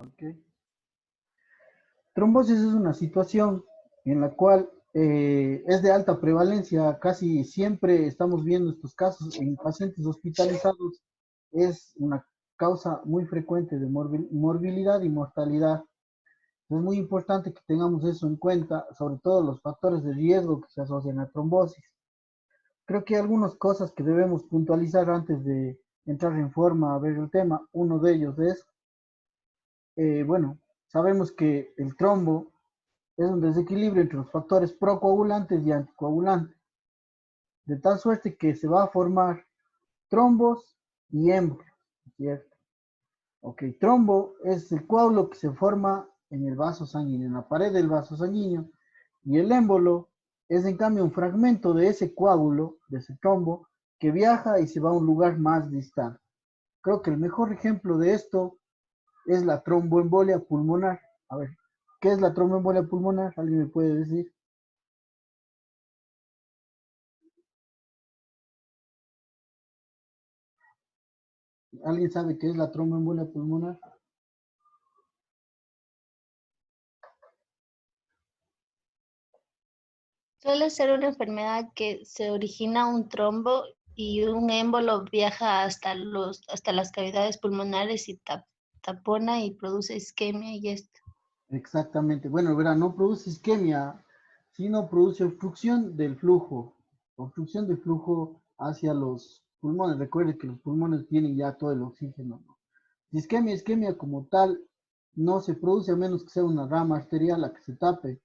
¿Ok? Trombosis es una situación en la cual es de alta prevalencia, casi siempre estamos viendo estos casos en pacientes hospitalizados, es una causa muy frecuente de morbilidad y mortalidad. Es muy importante que tengamos eso en cuenta, sobre todo los factores de riesgo que se asocian a trombosis. Creo que hay algunas cosas que debemos puntualizar antes de entrar en forma a ver el tema. Uno de ellos es, bueno, sabemos que el trombo es un desequilibrio entre los factores procoagulantes y anticoagulantes, de tal suerte que se va a formar trombos y émbolos, ¿cierto? Ok, trombo es el coágulo que se forma en el vaso sanguíneo, en la pared del vaso sanguíneo, y el émbolo es en cambio un fragmento de ese coágulo, de ese trombo, que viaja y se va a un lugar más distal. Creo que el mejor ejemplo de esto es la tromboembolia pulmonar. A ver, ¿qué es la tromboembolia pulmonar? ¿Alguien me puede decir? ¿Alguien sabe qué es la tromboembolia pulmonar? Suele ser una enfermedad que se origina un trombo y un émbolo viaja hasta las cavidades pulmonares y tapona y produce isquemia y esto. Exactamente. Bueno, verá, no produce isquemia, sino produce obstrucción del flujo hacia los pulmones. Recuerde que los pulmones tienen ya todo el oxígeno, ¿no? Isquemia como tal no se produce a menos que sea una rama arterial la que se tape.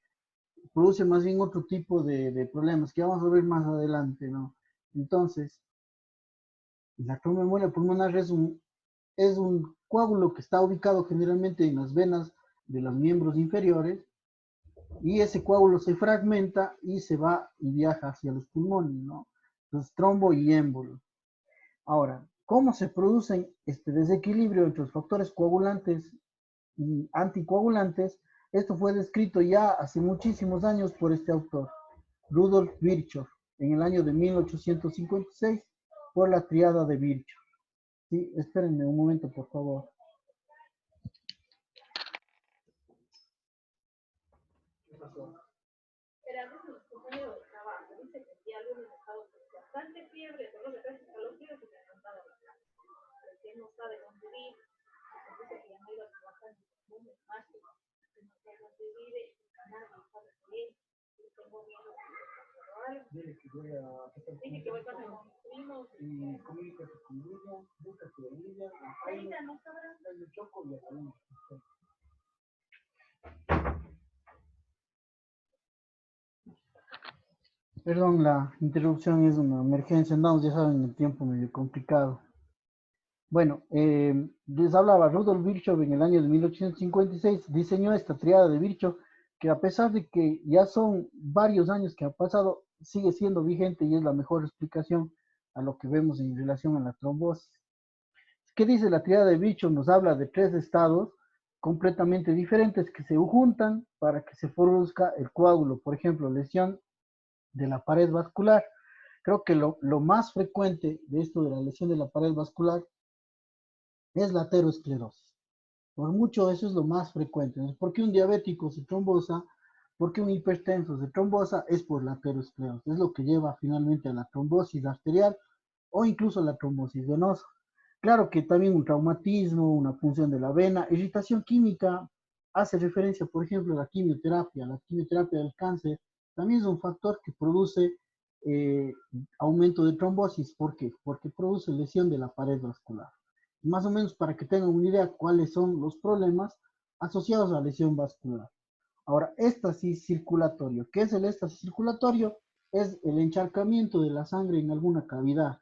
Produce más bien otro tipo de problemas que vamos a ver más adelante, ¿no? Entonces, la tromboembolia pulmonar es un coágulo que está ubicado generalmente en las venas de los miembros inferiores y ese coágulo se fragmenta y se va y viaja hacia los pulmones, ¿no? Entonces, trombo y émbolo. Ahora, ¿cómo se producen este desequilibrio entre los factores coagulantes y anticoagulantes? Esto fue descrito ya hace muchísimos años por este autor, Rudolf Virchow, en el año de 1856, por la triada de Virchow. Sí, espérenme un momento, por favor. ¿Qué pasó? Era de los compañeros de trabajo, dice que si alguien ha estado con bastante fiebre, dolor de cabeza, escalofríos y se ha levantado la casa. Pero que no sabe dónde vive, dice que ya no iba a trabajar en el mundo mágico, que no sabe dónde vive, que nada no sabe de él, y tengo miedo de que algo. Dile que voy a... Dije que voy con mis primos. Y comunícate con ella, búscate a ella. Ella no sabrá. El choco y a salir. Perdón, la interrupción es una emergencia, andamos, ya saben, el tiempo medio complicado. Bueno, les hablaba Rudolf Virchow en el año de 1856, diseñó esta triada de Virchow, que a pesar de que ya son varios años que han pasado, sigue siendo vigente y es la mejor explicación a lo que vemos en relación a la trombosis. ¿Qué dice la triada de Virchow? Nos habla de tres estados completamente diferentes que se juntan para que se produzca el coágulo, por ejemplo, lesión de la pared vascular. Creo que lo más frecuente de esto de la lesión de la pared vascular es la aterosclerosis. Por mucho eso es lo más frecuente. ¿Por qué un diabético se trombosa? ¿Por qué un hipertenso se trombosa? Es por la aterosclerosis. Es lo que lleva finalmente a la trombosis arterial o incluso la trombosis venosa. Claro que también un traumatismo, una punción de la vena, irritación química, hace referencia, por ejemplo, a la quimioterapia del cáncer, también es un factor que produce eh, aumento de trombosis. ¿Por qué? Porque produce lesión de la pared vascular. Más o menos para que tengan una idea cuáles son los problemas asociados a la lesión vascular. Ahora, éxtasis circulatorio. ¿Qué es el éxtasis circulatorio? Es el encharcamiento de la sangre en alguna cavidad,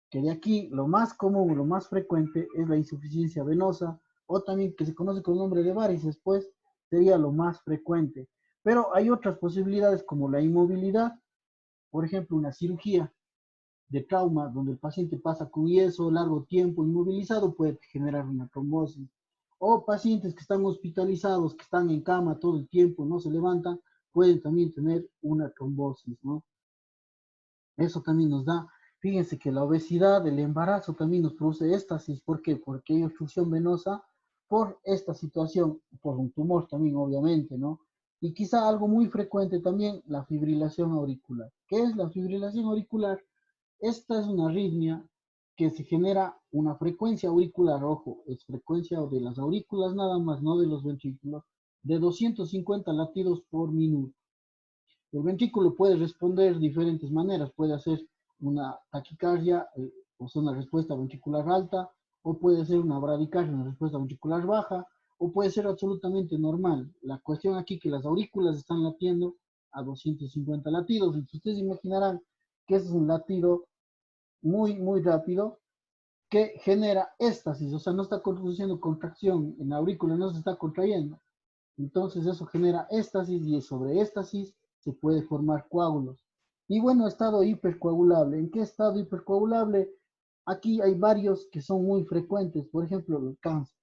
que de aquí lo más común, lo más frecuente es la insuficiencia venosa, o también que se conoce con el nombre de varices, pues sería lo más frecuente. Pero hay otras posibilidades como la inmovilidad, por ejemplo, una cirugía de trauma donde el paciente pasa con yeso largo tiempo inmovilizado puede generar una trombosis. O pacientes que están hospitalizados, que están en cama todo el tiempo, no se levantan, pueden también tener una trombosis, ¿no? Eso también nos da, fíjense que la obesidad, el embarazo también nos produce éxtasis. ¿Por qué? Porque hay obstrucción venosa por esta situación, por un tumor también, obviamente, ¿no? Y quizá algo muy frecuente también, la fibrilación auricular. ¿Qué es la fibrilación auricular? Esta es una arritmia que se genera una frecuencia auricular, ojo, es frecuencia de las aurículas nada más, no de los ventrículos, de 250 latidos por minuto. El ventrículo puede responder de diferentes maneras, puede hacer una taquicardia, o sea, una respuesta ventricular alta, o puede ser una bradicardia, una respuesta ventricular baja, o puede ser absolutamente normal. La cuestión aquí es que las aurículas están latiendo a 250 latidos, y ustedes imaginarán que ese es un latido muy, muy rápido que genera éstasis, o sea, no está produciendo contracción en la aurícula, no se está contrayendo. Entonces eso genera éstasis y sobre éstasis se puede formar coágulos. Y bueno, estado hipercoagulable. ¿En qué estado hipercoagulable? Aquí hay varios que son muy frecuentes. Por ejemplo, el cáncer.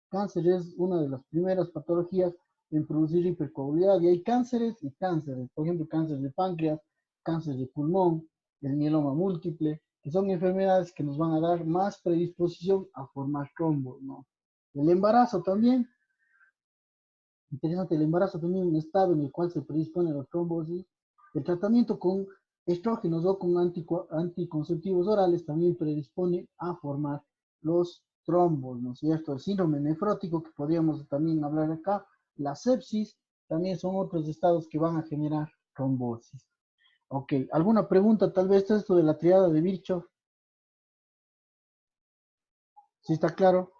Cáncer es una de las primeras patologías en producir hipercoagulabilidad. Y hay cánceres y cánceres. Por ejemplo, cáncer de páncreas, cáncer de pulmón, el mieloma múltiple, que son enfermedades que nos van a dar más predisposición a formar trombos, ¿no? El embarazo también. Interesante, el embarazo también es un estado en el cual se predispone a la trombosis. El tratamiento con estrógenos o con anticonceptivos orales también predispone a formar los trombos, ¿no es cierto? El síndrome nefrótico, que podríamos también hablar acá, la sepsis, también son otros estados que van a generar trombosis. Ok, ¿alguna pregunta? Tal vez esto de la triada de Virchow, ¿sí está claro?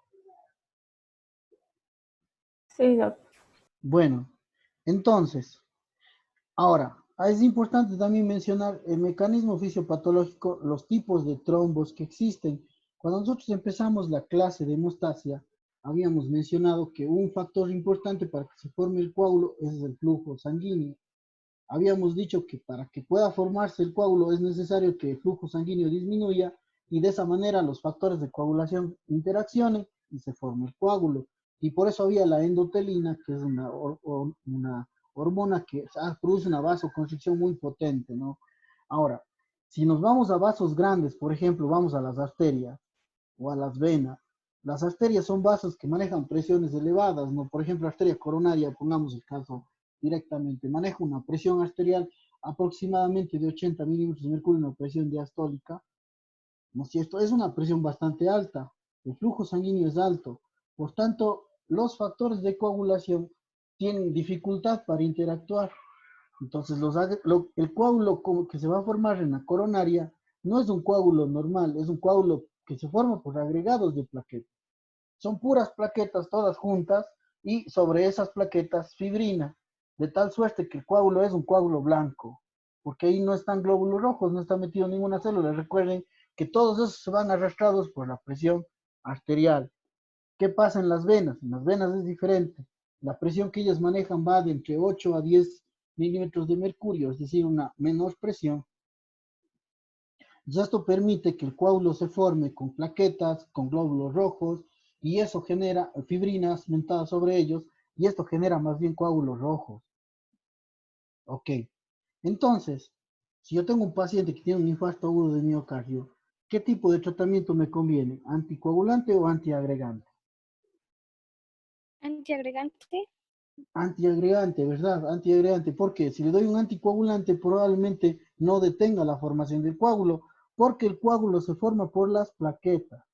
Sí, doc. Bueno, entonces, ahora, es importante también mencionar el mecanismo fisiopatológico, los tipos de trombos que existen. Cuando nosotros empezamos la clase de hemostasia, habíamos mencionado que un factor importante para que se forme el coágulo es el flujo sanguíneo. Habíamos dicho que para que pueda formarse el coágulo es necesario que el flujo sanguíneo disminuya y de esa manera los factores de coagulación interaccionen y se forme el coágulo. Y por eso había la endotelina, que es una hormona que produce una vasoconstricción muy potente, ¿no? Ahora, si nos vamos a vasos grandes, por ejemplo, vamos a las arterias o a las venas, las arterias son vasos que manejan presiones elevadas, ¿no? Por ejemplo, arteria coronaria, pongamos el caso directamente, maneja una presión arterial aproximadamente de 80 milímetros de mercurio, una presión diastólica, ¿no es cierto? Es una presión bastante alta, el flujo sanguíneo es alto, por tanto, los factores de coagulación tienen dificultad para interactuar. Entonces, el coágulo que se va a formar en la coronaria no es un coágulo normal, es un coágulo que se forma por agregados de plaquetas. Son puras plaquetas todas juntas y sobre esas plaquetas fibrina, de tal suerte que el coágulo es un coágulo blanco, porque ahí no están glóbulos rojos, no está metido ninguna célula. Recuerden que todos esos se van arrastrados por la presión arterial. ¿Qué pasa en las venas? En las venas es diferente. La presión que ellas manejan va de entre 8 a 10 milímetros de mercurio, es decir, una menor presión. Y esto permite que el coágulo se forme con plaquetas, con glóbulos rojos, y eso genera fibrinas montadas sobre ellos, y esto genera más bien coágulos rojos. Ok, entonces, si yo tengo un paciente que tiene un infarto agudo de miocardio, ¿qué tipo de tratamiento me conviene? ¿Anticoagulante o antiagregante? Antiagregante. Antiagregante, ¿verdad? Antiagregante. ¿Por qué? Si le doy un anticoagulante, probablemente no detenga la formación del coágulo, porque el coágulo se forma por las plaquetas.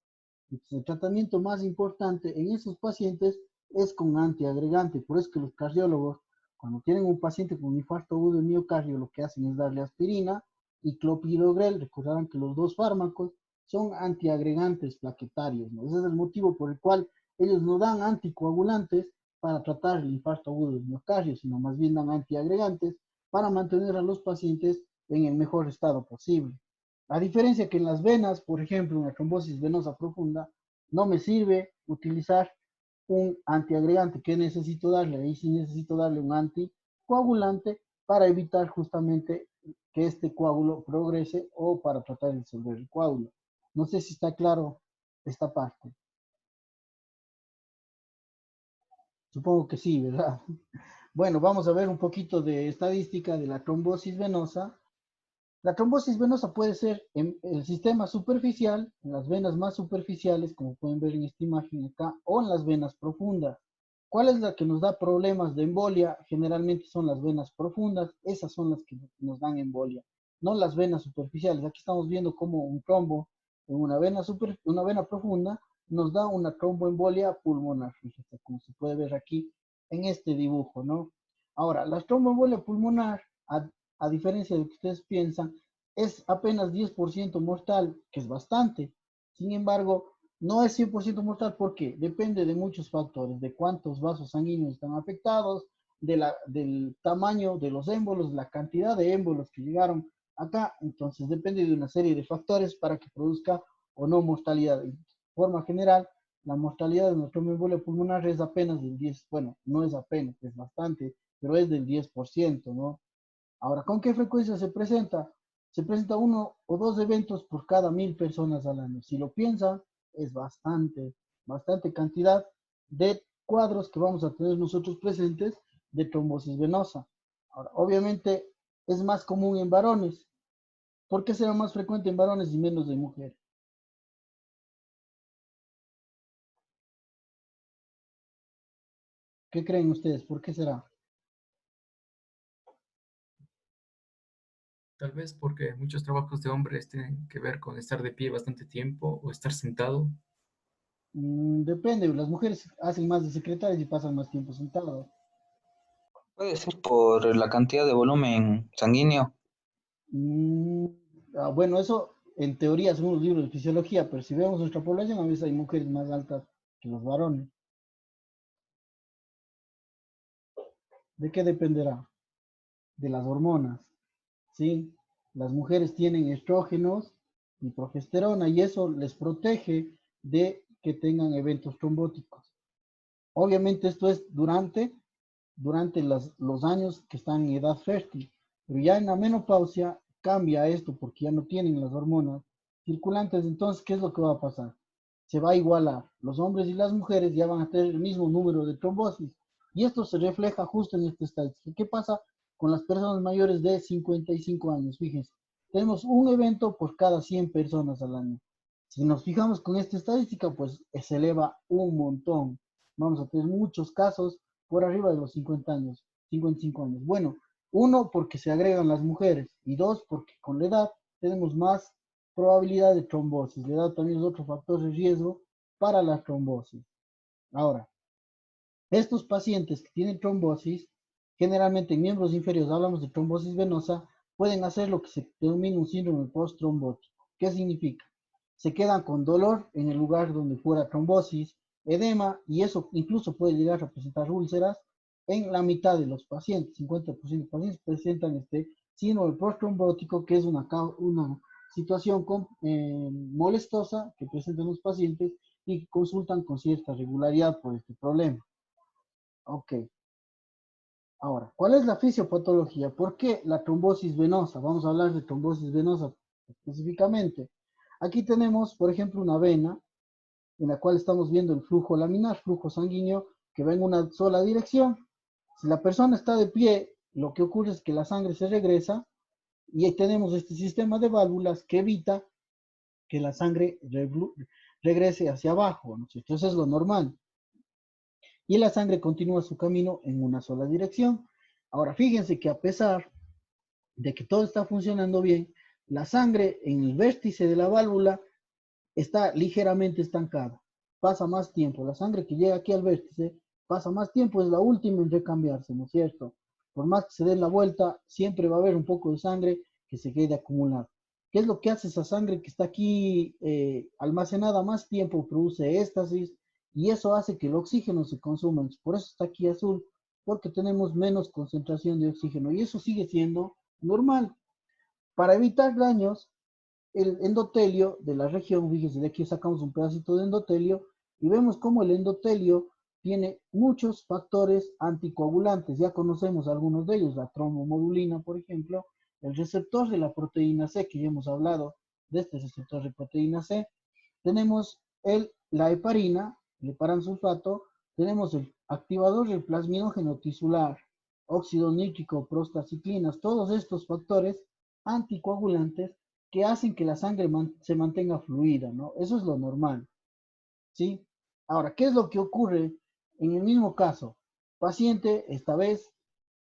Entonces, el tratamiento más importante en esos pacientes es con antiagregante. Por eso es que los cardiólogos, cuando tienen un paciente con infarto agudo de miocardio, lo que hacen es darle aspirina y clopidogrel. Recordarán que los dos fármacos son antiagregantes plaquetarios, ¿no? Ese es el motivo por el cual ellos no dan anticoagulantes para tratar el infarto agudo de miocardio, sino más bien dan antiagregantes para mantener a los pacientes en el mejor estado posible. A diferencia que en las venas, por ejemplo, una trombosis venosa profunda, no me sirve utilizar un antiagregante. ¿Qué necesito darle? Ahí sí necesito darle un anticoagulante para evitar justamente que este coágulo progrese o para tratar de disolver el coágulo. No sé si está claro esta parte. Supongo que sí, ¿verdad? Bueno, vamos a ver un poquito de estadística de la trombosis venosa. La trombosis venosa puede ser en el sistema superficial, en las venas más superficiales, como pueden ver en esta imagen acá, o en las venas profundas. ¿Cuál es la que nos da problemas de embolia? Generalmente son las venas profundas, esas son las que nos dan embolia, no las venas superficiales. Aquí estamos viendo cómo un trombo en una vena profunda nos da una tromboembolia pulmonar, fíjense, como se puede ver aquí en este dibujo, ¿no? Ahora, la tromboembolia pulmonar, a diferencia de lo que ustedes piensan, es apenas 10% mortal, que es bastante. Sin embargo, no es 100% mortal porque depende de muchos factores, de cuántos vasos sanguíneos están afectados, del tamaño de los émbolos, la cantidad de émbolos que llegaron acá. Entonces depende de una serie de factores para que produzca o no mortalidad. De forma general, la mortalidad de nuestra embolia pulmonar es apenas del 10, bueno, no es apenas, es bastante, pero es del 10%, ¿no? Ahora, ¿con qué frecuencia se presenta? Se presenta uno o dos eventos por cada 1000 personas al año. Si lo piensan, es bastante cantidad de cuadros que vamos a tener nosotros presentes de trombosis venosa. Ahora, obviamente es más común en varones. ¿Por qué será más frecuente en varones y menos en mujeres? ¿Qué creen ustedes? ¿Por qué será? Tal vez porque muchos trabajos de hombres tienen que ver con estar de pie bastante tiempo o estar sentado. Depende, las mujeres hacen más de secretarias y pasan más tiempo sentadas. Puede ser por la cantidad de volumen sanguíneo. Mm, bueno, eso en teoría son los libros de fisiología, pero si vemos nuestra población, a veces hay mujeres más altas que los varones. ¿De qué dependerá? De las hormonas, ¿sí? Las mujeres tienen estrógenos y progesterona y eso les protege de que tengan eventos trombóticos. Obviamente esto es durante los años que están en edad fértil, pero ya en la menopausia cambia esto porque ya no tienen las hormonas circulantes. Entonces, ¿qué es lo que va a pasar? Se va a igualar. Los hombres y las mujeres ya van a tener el mismo número de trombosis y esto se refleja justo en esta estadística. ¿Qué pasa con las personas mayores de 55 años? Fíjense, tenemos un evento por cada 100 personas al año. Si nos fijamos con esta estadística, pues se eleva un montón. Vamos a tener muchos casos por arriba de los 50 años, 55 años. Bueno, uno, porque se agregan las mujeres, y dos, porque con la edad tenemos más probabilidad de trombosis. La edad también es otro factor de riesgo para la trombosis. Ahora, estos pacientes que tienen trombosis, generalmente en miembros inferiores, hablamos de trombosis venosa, pueden hacer lo que se denomina un síndrome post-trombótico. ¿Qué significa? Se quedan con dolor en el lugar donde fuera trombosis, edema, y eso incluso puede llegar a presentar úlceras en la mitad de los pacientes. 50% de pacientes presentan este síndrome post-trombótico, que es una situación molestosa que presentan los pacientes y que consultan con cierta regularidad por este problema. Ok, ahora, ¿cuál es la fisiopatología? ¿Por qué la trombosis venosa? Vamos a hablar de trombosis venosa específicamente. Aquí tenemos, por ejemplo, una vena en la cual estamos viendo el flujo laminar, flujo sanguíneo que va en una sola dirección. Si la persona está de pie, lo que ocurre es que la sangre se regresa y ahí tenemos este sistema de válvulas que evita que la sangre regrese hacia abajo, ¿no? Entonces es lo normal. Y la sangre continúa su camino en una sola dirección. Ahora, fíjense que a pesar de que todo está funcionando bien, la sangre en el vértice de la válvula está ligeramente estancada. Pasa más tiempo. La sangre que llega aquí al vértice pasa más tiempo, es la última en recambiarse, ¿no es cierto? Por más que se den la vuelta, siempre va a haber un poco de sangre que se quede acumulada. ¿Qué es lo que hace esa sangre que está aquí almacenada más tiempo? Produce éstasis y eso hace que el oxígeno se consuma. Por eso está aquí azul, porque tenemos menos concentración de oxígeno y eso sigue siendo normal. Para evitar daños, el endotelio de la región, fíjese, de aquí sacamos un pedacito de endotelio y vemos cómo el endotelio tiene muchos factores anticoagulantes. Ya conocemos algunos de ellos, la trombomodulina, por ejemplo, el receptor de la proteína C, que ya hemos hablado de este receptor de proteína C. Tenemos la heparina, el heparansulfato, tenemos el activador del plasminógeno tisular, óxido nítrico, prostaciclinas, todos estos factores anticoagulantes que hacen que la sangre se mantenga fluida, ¿no? Eso es lo normal, ¿sí? Ahora, ¿qué es lo que ocurre en el mismo caso? Paciente, esta vez,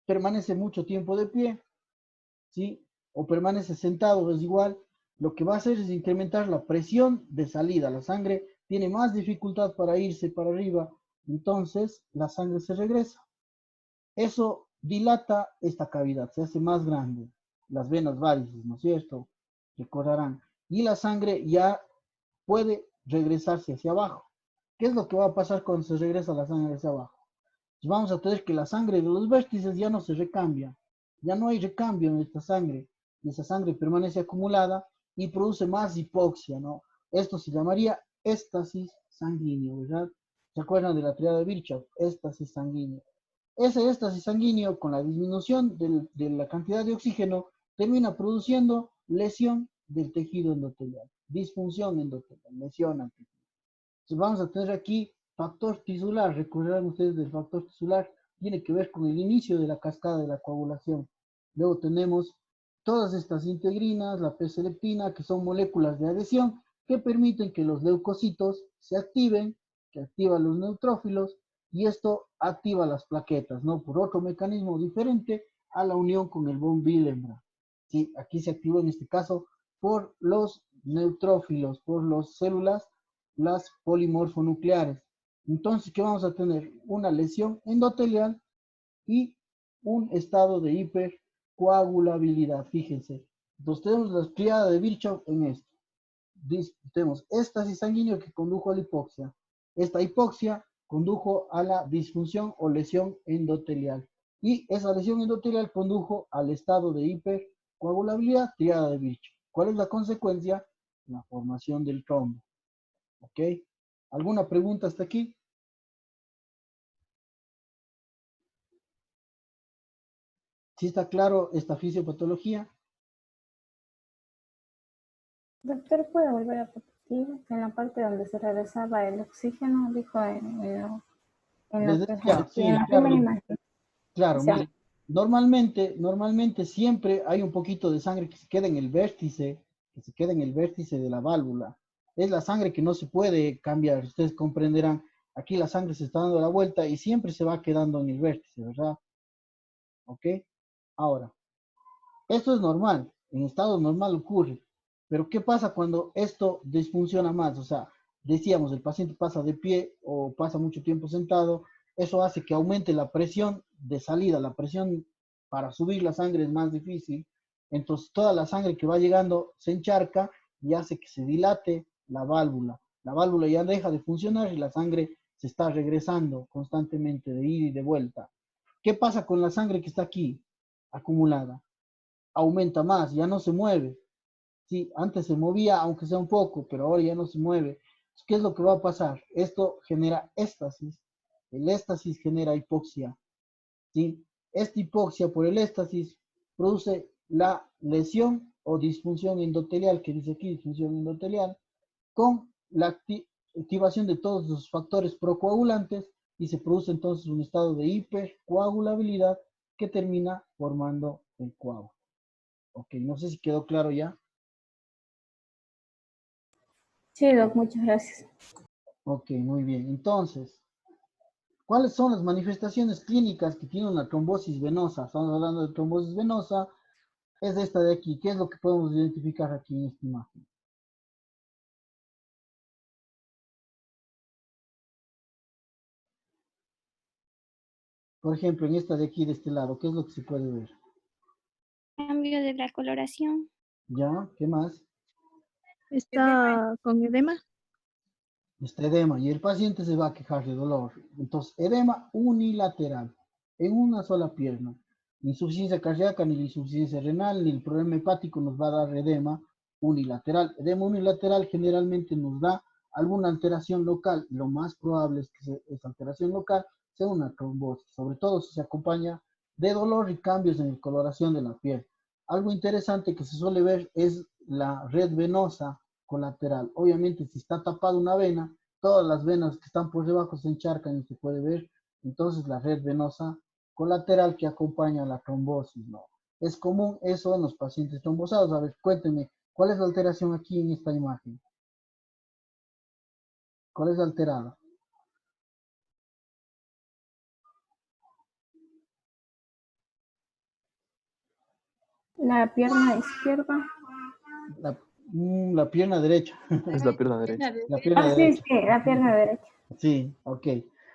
permanece mucho tiempo de pie, ¿sí? O permanece sentado, es igual. Lo que va a hacer es incrementar la presión de salida. La sangre tiene más dificultad para irse para arriba, entonces la sangre se regresa. Eso dilata esta cavidad, se hace más grande. Las venas varices, ¿no es cierto? Recordarán. Y la sangre ya puede regresarse hacia abajo. ¿Qué es lo que va a pasar cuando se regresa la sangre hacia abajo? Pues vamos a tener que la sangre de los vértices ya no se recambia. Ya no hay recambio en esta sangre. Y esa sangre permanece acumulada y produce más hipoxia, ¿no? Esto se llamaría éstasis sanguíneo, ¿verdad? ¿Se acuerdan de la triada de Virchow? Éstasis sanguíneo. Ese éxtasis sanguíneo, con la disminución de la cantidad de oxígeno, termina produciendo lesión del tejido endotelial, disfunción endotelial, lesión al tejido. Entonces vamos a tener aquí factor tisular. Recordarán ustedes del factor tisular, tiene que ver con el inicio de la cascada de la coagulación. Luego tenemos todas estas integrinas, la P-selectina, que son moléculas de adhesión que permiten que los leucocitos se activen, que activan los neutrófilos, y esto activa las plaquetas, ¿no? Por otro mecanismo diferente a la unión con el von Willebrand. ¿Sí? Aquí se activó en este caso por los neutrófilos, por las células, las polimorfonucleares. Entonces, ¿qué vamos a tener? Una lesión endotelial y un estado de hipercoagulabilidad, fíjense. Entonces tenemos la triada de Virchow en esto. Tenemos éstasis sanguíneo que condujo a la hipoxia. Esta hipoxia condujo a la disfunción o lesión endotelial. Y esa lesión endotelial condujo al estado de hipercoagulabilidad, triada de Virchow. ¿Cuál es la consecuencia? La formación del trombo. ¿Ok? ¿Alguna pregunta hasta aquí? ¿Sí está claro esta fisiopatología? Doctor, ¿puede volver a repetir? En la parte donde se regresaba el oxígeno, dijo en lo Les que es decía, en sí, la primera claro, imagen. O claro, sea, mire, normalmente siempre hay un poquito de sangre que se queda en el vértice, que se queda en el vértice de la válvula. Es la sangre que no se puede cambiar. Ustedes comprenderán, aquí la sangre se está dando la vuelta y siempre se va quedando en el vértice, ¿verdad? ¿Ok? Ahora, esto es normal, en estado normal ocurre, pero ¿qué pasa cuando esto disfunciona más? O sea, decíamos, el paciente pasa de pie o pasa mucho tiempo sentado, eso hace que aumente la presión de salida, la presión para subir la sangre es más difícil, entonces toda la sangre que va llegando se encharca y hace que se dilate la válvula ya deja de funcionar y la sangre se está regresando constantemente de ida y de vuelta. ¿Qué pasa con la sangre que está aquí acumulada? Aumenta más, ya no se mueve. Sí, antes se movía, aunque sea un poco, pero ahora ya no se mueve. ¿Qué es lo que va a pasar? Esto genera éstasis. El éstasis genera hipoxia. ¿Sí? Esta hipoxia por el éstasis produce la lesión o disfunción endotelial, que dice aquí, disfunción endotelial, con la activación de todos los factores procoagulantes y se produce entonces un estado de hipercoagulabilidad que termina formando el coágulo. Ok, no sé si quedó claro ya. sí, doc, muchas gracias. Ok, muy bien. Entonces, ¿cuáles son las manifestaciones clínicas que tiene una trombosis venosa? Estamos hablando de trombosis venosa. Es esta de aquí. ¿Qué es lo que podemos identificar aquí en esta imagen? Por ejemplo, en esta de aquí, de este lado, ¿qué es lo que se puede ver? Cambio de la coloración. ¿Ya? ¿Qué más? Está con edema. Este edema. Y el paciente se va a quejar de dolor. Entonces, edema unilateral, en una sola pierna. Ni insuficiencia cardíaca, ni la insuficiencia renal, ni el problema hepático nos va a dar edema unilateral. Edema unilateral generalmente nos da alguna alteración local. Lo más probable es que esa alteración local sea una trombosis, sobre todo si se acompaña de dolor y cambios en la coloración de la piel. Algo interesante que se suele ver es la red venosa colateral. Obviamente, si está tapada una vena, todas las venas que están por debajo se encharcan y se puede ver entonces la red venosa colateral que acompaña a la trombosis, ¿no? Es común eso en los pacientes trombosados. A ver, cuéntenme, ¿cuál es la alteración aquí en esta imagen? ¿Cuál es la alterada? La pierna izquierda. La pierna derecha. Es la pierna derecha. La pierna Sí, derecha. sí, la pierna derecha. Sí, ok.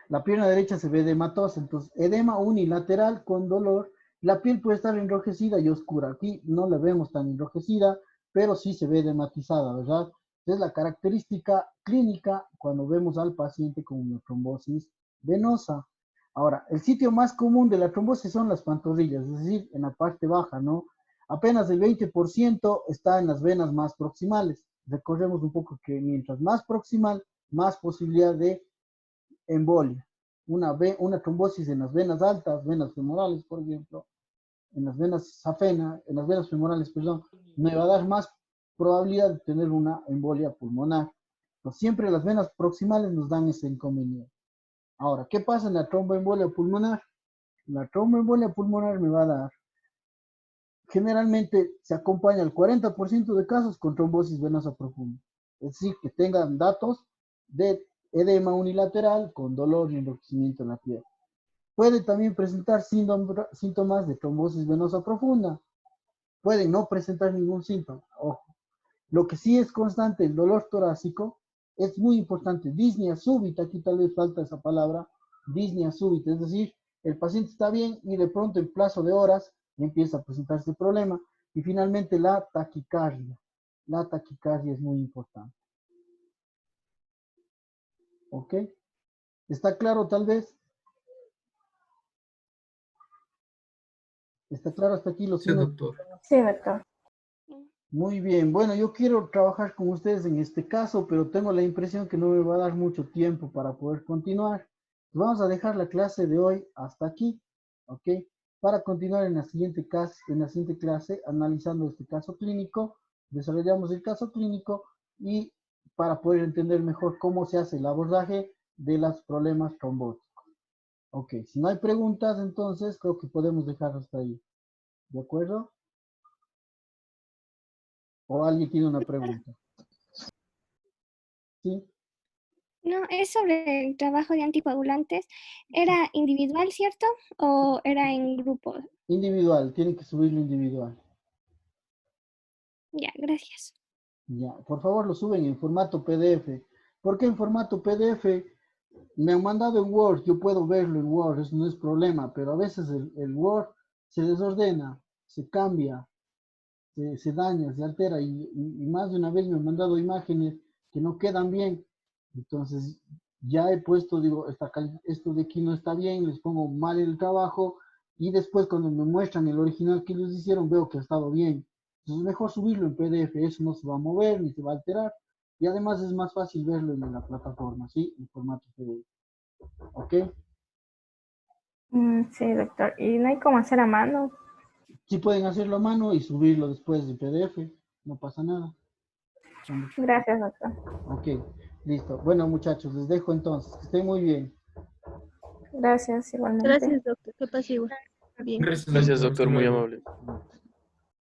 La pierna derecha se ve edematosa, entonces edema unilateral con dolor. La piel puede estar enrojecida y oscura. Aquí no la vemos tan enrojecida, pero sí se ve edematizada, ¿verdad? Es la característica clínica cuando vemos al paciente con una trombosis venosa. Ahora, el sitio más común de la trombosis son las pantorrillas, es decir, en la parte baja, ¿no? Apenas el 20% está en las venas más proximales. Recordemos un poco que mientras más proximal, más posibilidad de embolia. Una trombosis en las venas altas, venas femorales, por ejemplo, en las venas safena, en las venas femorales, perdón, me va a dar más probabilidad de tener una embolia pulmonar. Pero siempre las venas proximales nos dan ese inconveniente. Ahora, ¿qué pasa en la tromboembolia pulmonar? La tromboembolia pulmonar me va a dar, generalmente se acompaña el 40% de casos con trombosis venosa profunda. Es decir, que tengan datos de edema unilateral con dolor y enrojecimiento en la piel. Puede también presentar síntomas de trombosis venosa profunda. Pueden no presentar ningún síntoma. Ojo. Lo que sí es constante, el dolor torácico, es muy importante. Disnea súbita, aquí tal vez falta esa palabra, disnea súbita, es decir, el paciente está bien y de pronto en plazo de horas empieza a presentarse el problema. Y finalmente la taquicardia. La taquicardia es muy importante. ¿Ok? ¿Está claro tal vez? ¿Está claro hasta aquí los Sí, signos? doctor. Sí, doctor. Muy bien, bueno, yo quiero trabajar con ustedes en este caso, pero tengo la impresión que no me va a dar mucho tiempo para poder continuar. Vamos a dejar la clase de hoy hasta aquí, ¿ok? Para continuar en la siguiente clase, analizando este caso clínico, desarrollamos el caso clínico y para poder entender mejor cómo se hace el abordaje de los problemas trombóticos. Ok, si no hay preguntas, entonces creo que podemos dejar hasta ahí. ¿De acuerdo? ¿O alguien tiene una pregunta? ¿Sí? No, es sobre el trabajo de anticoagulantes. ¿Era individual, cierto? ¿O era en grupo? Individual, tienen que subirlo individual. Ya, gracias. Ya, por favor lo suben en formato PDF. ¿Por qué en formato PDF? Me han mandado en Word, yo puedo verlo en Word, eso no es problema, pero a veces el Word se desordena, se cambia, se daña, se altera y más de una vez me han mandado imágenes que no quedan bien. Entonces ya he puesto, digo, esto de aquí no está bien, les pongo mal el trabajo y después cuando me muestran el original que ellos hicieron veo que ha estado bien. Entonces es mejor subirlo en PDF, eso no se va a mover ni se va a alterar y además es más fácil verlo en la plataforma, ¿sí? En formato PDF. ¿Ok? Sí, doctor. ¿Y no hay cómo hacer a mano? Sí pueden hacerlo a mano y subirlo después en PDF, no pasa nada. Gracias, doctor. Ok, listo. Bueno, muchachos, les dejo entonces. Que estén muy bien. Gracias, igualmente. Gracias, doctor. Que pase igual. Bien. Gracias, Gracias, doctor. doctor, Hasta muy luego. amable.